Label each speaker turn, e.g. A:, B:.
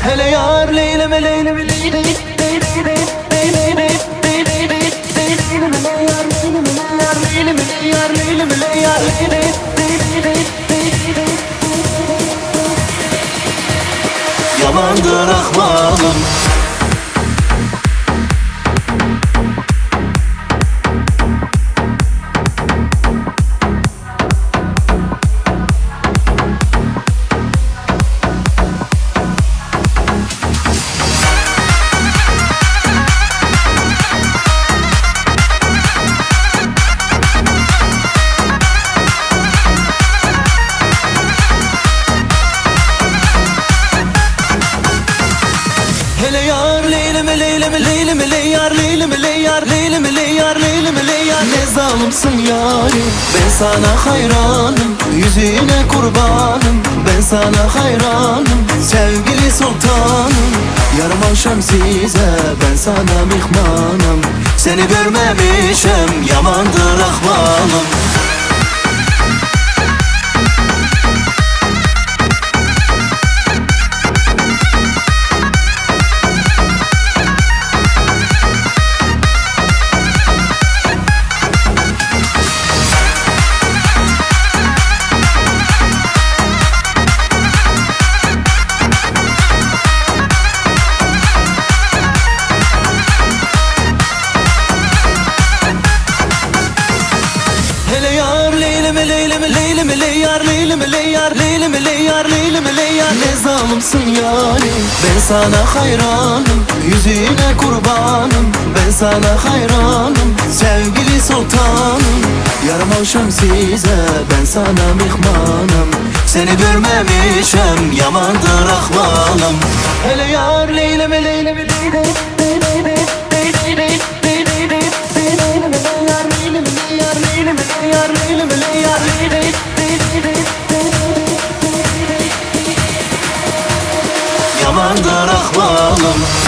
A: Hele yar leyleme leyleme leyleme yamandır ahvalım. Hele yar leyleme leyleme leyleme leyar leyleme leyar leyleme leyar leyleme leyar. Ne zalimsin yarim, ben sana hayranım, yüzüne kurbanım, ben sana hayranım, sevgili sultanım. Yarım akşam size, ben sana mihmanım, seni görmemişim, yamandır ahvalım. Leyleme leyleme leyleme leyar leyleme leyar leyleme leyar leyleme leyar. Ne zalimsin yarim, ben sana hayranım, yüzüne kurbanım, ben sana hayranım, sevgili sultanım. Yarım akşam size, ben sana mihmanım, seni görmemişim, yamandır ahvalım. Hele yar leyleme leyleme leyleme yamandır ahvalım.